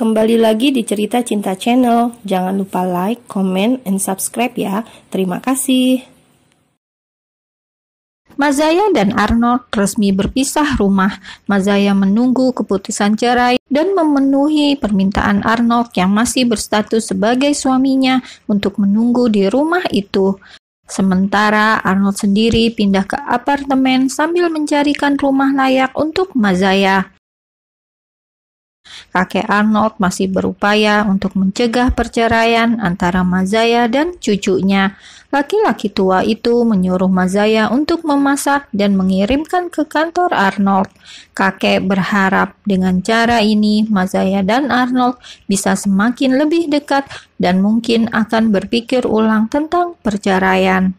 Kembali lagi di Cerita Cinta Channel. Jangan lupa like, comment, and subscribe ya. Terima kasih. Mazaya dan Arnold resmi berpisah rumah. Mazaya menunggu keputusan cerai dan memenuhi permintaan Arnold yang masih berstatus sebagai suaminya untuk menunggu di rumah itu. Sementara Arnold sendiri pindah ke apartemen sambil mencarikan rumah layak untuk Mazaya. Kakek Arnold masih berupaya untuk mencegah perceraian antara Mazaya dan cucunya. Laki-laki tua itu menyuruh Mazaya untuk memasak dan mengirimkan ke kantor Arnold. Kakek berharap dengan cara ini Mazaya dan Arnold bisa semakin lebih dekat dan mungkin akan berpikir ulang tentang perceraian.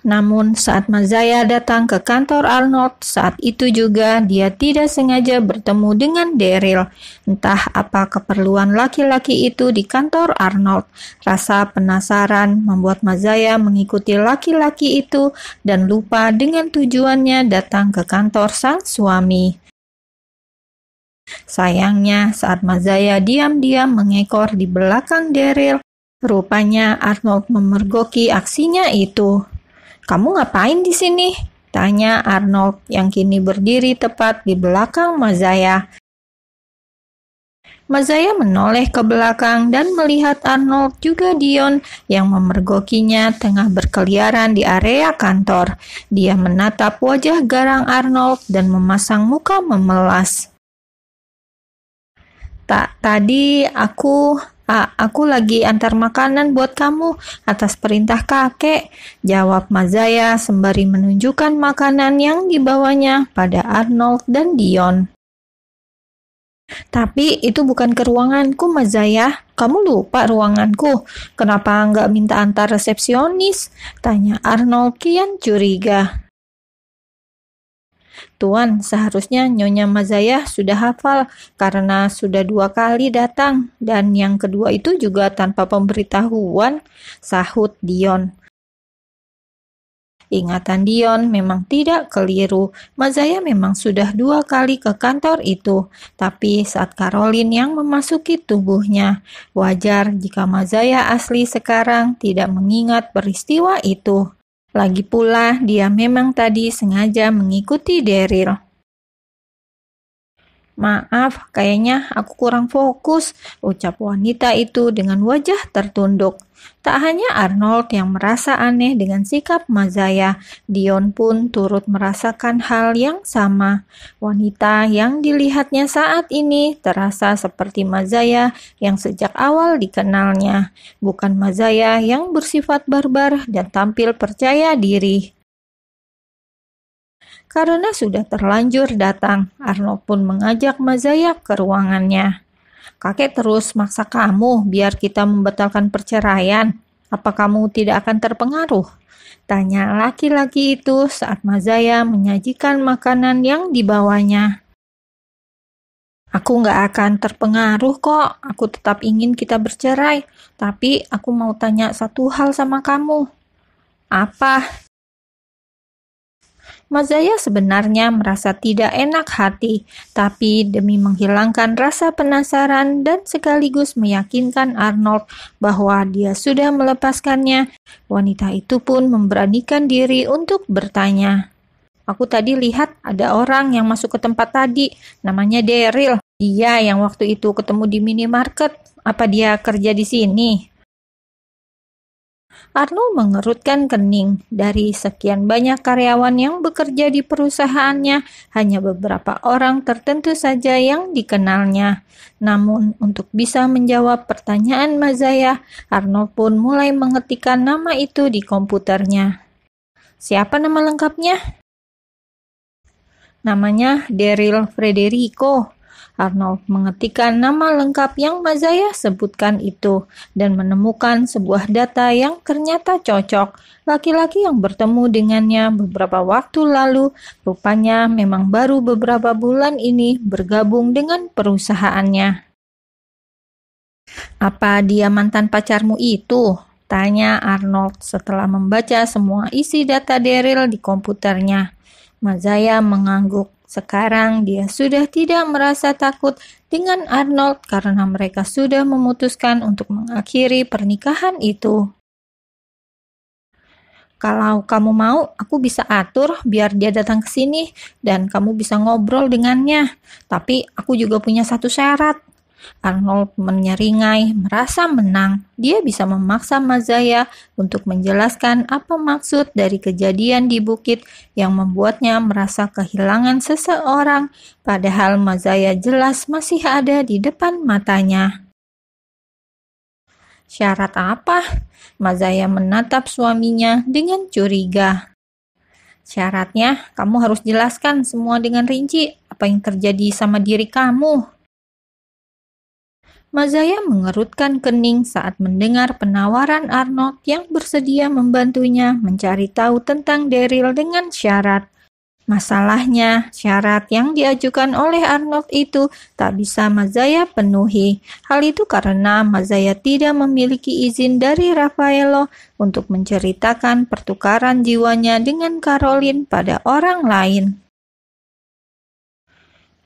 Namun saat Mazaya datang ke kantor Arnold, saat itu juga dia tidak sengaja bertemu dengan Daryl. Entah apa keperluan laki-laki itu di kantor Arnold. Rasa penasaran membuat Mazaya mengikuti laki-laki itu dan lupa dengan tujuannya datang ke kantor sang suami. Sayangnya saat Mazaya diam-diam mengekor di belakang Daryl, rupanya Arnold memergoki aksinya itu. "Kamu ngapain di sini?" tanya Arnold yang kini berdiri tepat di belakang Mazaya. Mazaya menoleh ke belakang dan melihat Arnold juga Dion yang memergokinya tengah berkeliaran di area kantor. Dia menatap wajah garang Arnold dan memasang muka memelas. Tadi aku lagi antar makanan buat kamu atas perintah kakek," jawab Mazaya sembari menunjukkan makanan yang dibawanya pada Arnold dan Dion. "Tapi itu bukan ke ruanganku, Mazaya. Kamu lupa ruanganku. Kenapa nggak minta antar resepsionis?" tanya Arnold kian curiga. "Tuan, seharusnya Nyonya Mazaya sudah hafal karena sudah 2 kali datang dan yang kedua itu juga tanpa pemberitahuan," sahut Dion. Ingatan Dion memang tidak keliru. Mazaya memang sudah 2 kali ke kantor itu, tapi saat Caroline yang memasuki tubuhnya. Wajar jika Mazaya asli sekarang tidak mengingat peristiwa itu. Lagi pula, dia memang tadi sengaja mengikuti Daryl. "Maaf, kayaknya aku kurang fokus," ucap wanita itu dengan wajah tertunduk. Tak hanya Arnold yang merasa aneh dengan sikap Mazaya, Dion pun turut merasakan hal yang sama. Wanita yang dilihatnya saat ini terasa seperti Mazaya yang sejak awal dikenalnya, bukan Mazaya yang bersifat barbar dan tampil percaya diri. Karena sudah terlanjur datang, Arnold pun mengajak Mazaya ke ruangannya. "Kakek terus maksa kamu biar kita membatalkan perceraian. Apa kamu tidak akan terpengaruh?" tanya laki-laki itu saat Mazaya menyajikan makanan yang dibawanya. "Aku nggak akan terpengaruh kok. Aku tetap ingin kita bercerai. Tapi aku mau tanya satu hal sama kamu." "Apa?" Mazaya sebenarnya merasa tidak enak hati, tapi demi menghilangkan rasa penasaran dan sekaligus meyakinkan Arnold bahwa dia sudah melepaskannya, wanita itu pun memberanikan diri untuk bertanya. "Aku tadi lihat ada orang yang masuk ke tempat tadi, namanya Daryl. Dia yang waktu itu ketemu di minimarket. Apa dia kerja di sini?" Arnold mengerutkan kening. Dari sekian banyak karyawan yang bekerja di perusahaannya, hanya beberapa orang tertentu saja yang dikenalnya. Namun, untuk bisa menjawab pertanyaan Mazaya, Arnold pun mulai mengetikkan nama itu di komputernya. "Siapa nama lengkapnya?" "Namanya Daryl Frederico." Arnold mengetikkan nama lengkap yang Mazaya sebutkan itu dan menemukan sebuah data yang ternyata cocok. Laki-laki yang bertemu dengannya beberapa waktu lalu rupanya memang baru beberapa bulan ini bergabung dengan perusahaannya. "Apa dia mantan pacarmu itu?" tanya Arnold setelah membaca semua isi data Daryl di komputernya. Mazaya mengangguk. Sekarang dia sudah tidak merasa takut dengan Arnold karena mereka sudah memutuskan untuk mengakhiri pernikahan itu. Kalau kamu mau, aku bisa atur biar dia datang ke sini dan kamu bisa ngobrol dengannya. Tapi aku juga punya satu syarat. Arnold menyeringai, merasa menang. Dia bisa memaksa Mazaya untuk menjelaskan apa maksud dari kejadian di bukit yang membuatnya merasa kehilangan seseorang, padahal Mazaya jelas masih ada di depan matanya. Syarat apa? Mazaya menatap suaminya dengan curiga. Syaratnya, kamu harus jelaskan semua dengan rinci apa yang terjadi sama diri kamu. Mazaya mengerutkan kening saat mendengar penawaran Arnold yang bersedia membantunya mencari tahu tentang Daryl dengan syarat. Masalahnya, syarat yang diajukan oleh Arnold itu tak bisa Mazaya penuhi. Hal itu karena Mazaya tidak memiliki izin dari Raffaello untuk menceritakan pertukaran jiwanya dengan Caroline pada orang lain.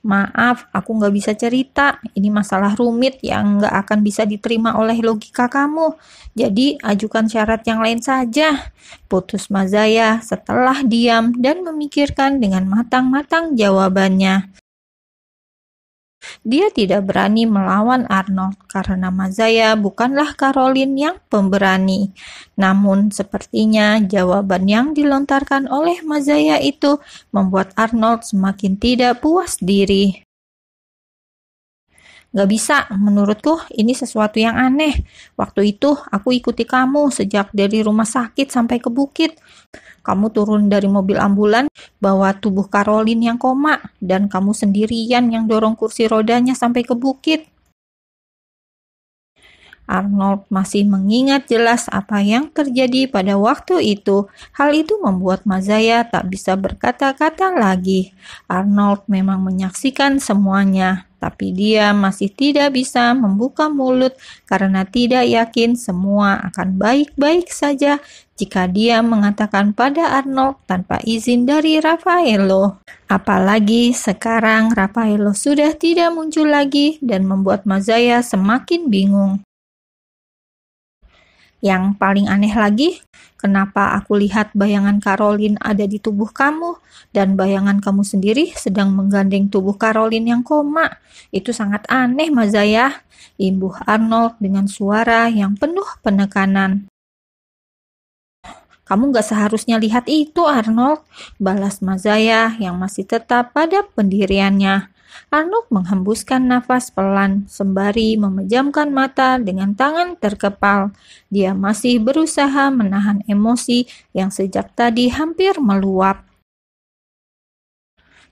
Maaf, aku nggak bisa cerita. Ini masalah rumit yang nggak akan bisa diterima oleh logika kamu. Jadi, ajukan syarat yang lain saja. Putus Mazaya setelah diam dan memikirkan dengan matang-matang jawabannya. Dia tidak berani melawan Arnold karena Mazaya bukanlah Caroline yang pemberani. Namun sepertinya jawaban yang dilontarkan oleh Mazaya itu membuat Arnold semakin tidak puas diri. Gak bisa, menurutku ini sesuatu yang aneh. Waktu itu aku ikuti kamu sejak dari rumah sakit sampai ke bukit. Kamu turun dari mobil ambulan, bawa tubuh Caroline yang koma, dan kamu sendirian yang dorong kursi rodanya sampai ke bukit. Arnold masih mengingat jelas apa yang terjadi pada waktu itu. Hal itu membuat Mazaya tak bisa berkata-kata lagi. Arnold memang menyaksikan semuanya, tapi dia masih tidak bisa membuka mulut karena tidak yakin semua akan baik-baik saja jika dia mengatakan pada Arnold tanpa izin dari Raffaello. Apalagi sekarang Raffaello sudah tidak muncul lagi dan membuat Mazaya semakin bingung. Yang paling aneh lagi, kenapa aku lihat bayangan Caroline ada di tubuh kamu dan bayangan kamu sendiri sedang menggandeng tubuh Caroline yang koma. Itu sangat aneh, Mazaya, imbuh Arnold dengan suara yang penuh penekanan. Kamu gak seharusnya lihat itu, Arnold, balas Mazaya yang masih tetap pada pendiriannya. Arnold menghembuskan nafas pelan sembari memejamkan mata dengan tangan terkepal. Dia masih berusaha menahan emosi yang sejak tadi hampir meluap.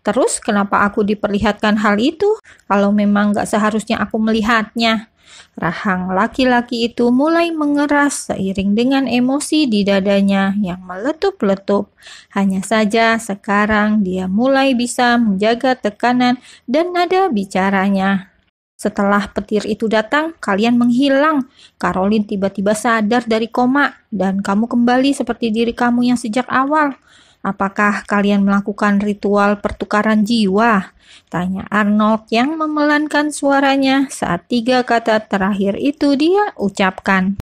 Terus kenapa aku diperlihatkan hal itu? Kalau memang gak seharusnya aku melihatnya. Rahang laki-laki itu mulai mengeras seiring dengan emosi di dadanya yang meletup-letup. Hanya saja sekarang dia mulai bisa menjaga tekanan dan nada bicaranya. Setelah petir itu datang, kalian menghilang. Caroline tiba-tiba sadar dari koma dan kamu kembali seperti diri kamu yang sejak awal. Apakah kalian melakukan ritual pertukaran jiwa? Tanya Arnold yang memelankan suaranya saat 3 kata terakhir itu dia ucapkan.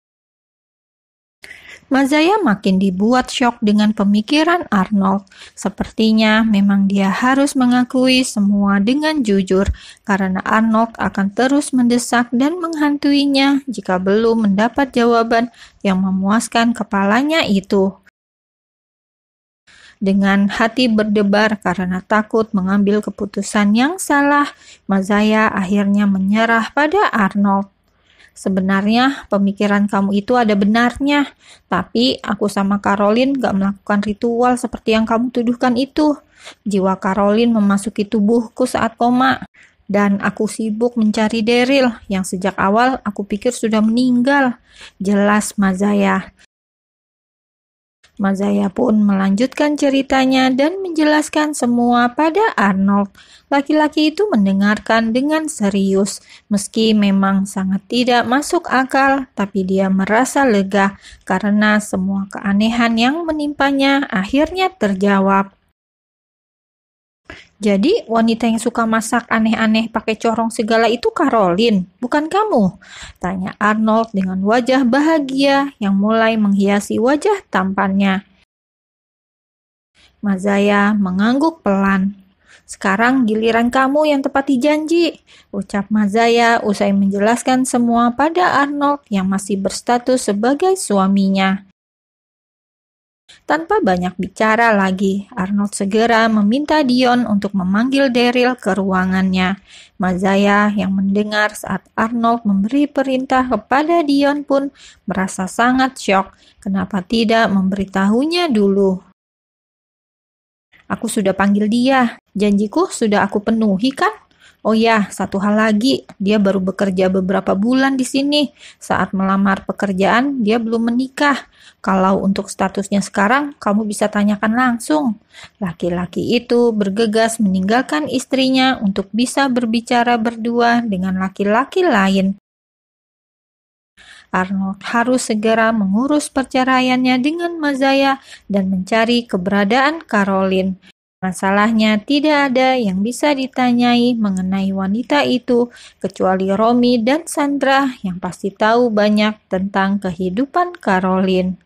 Mazaya makin dibuat syok dengan pemikiran Arnold. Sepertinya memang dia harus mengakui semua dengan jujur, karena Arnold akan terus mendesak dan menghantuinya jika belum mendapat jawaban yang memuaskan kepalanya itu. Dengan hati berdebar karena takut mengambil keputusan yang salah, Mazaya akhirnya menyerah pada Arnold. Sebenarnya pemikiran kamu itu ada benarnya, tapi aku sama Caroline gak melakukan ritual seperti yang kamu tuduhkan itu. Jiwa Caroline memasuki tubuhku saat koma, dan aku sibuk mencari Daryl yang sejak awal aku pikir sudah meninggal. Jelas Mazaya. Mazaya pun melanjutkan ceritanya dan menjelaskan semua pada Arnold. Laki-laki itu mendengarkan dengan serius. Meski memang sangat tidak masuk akal, tapi dia merasa lega karena semua keanehan yang menimpanya akhirnya terjawab. Jadi wanita yang suka masak aneh-aneh pakai corong segala itu Caroline, bukan kamu? Tanya Arnold dengan wajah bahagia yang mulai menghiasi wajah tampannya. Mazaya mengangguk pelan. Sekarang giliran kamu yang tepati janji, ucap Mazaya usai menjelaskan semua pada Arnold yang masih berstatus sebagai suaminya. Tanpa banyak bicara lagi, Arnold segera meminta Dion untuk memanggil Daryl ke ruangannya. Mazaya yang mendengar saat Arnold memberi perintah kepada Dion pun merasa sangat syok. Kenapa tidak memberitahunya dulu? Aku sudah panggil dia. Janjiku sudah aku penuhi kan? Oh ya, satu hal lagi, dia baru bekerja beberapa bulan di sini. Saat melamar pekerjaan, dia belum menikah. Kalau untuk statusnya sekarang, kamu bisa tanyakan langsung. Laki-laki itu bergegas meninggalkan istrinya untuk bisa berbicara berdua dengan laki-laki lain. Arnold harus segera mengurus perceraiannya dengan Mazaya dan mencari keberadaan Caroline. Masalahnya tidak ada yang bisa ditanyai mengenai wanita itu kecuali Romy dan Sandra yang pasti tahu banyak tentang kehidupan Caroline.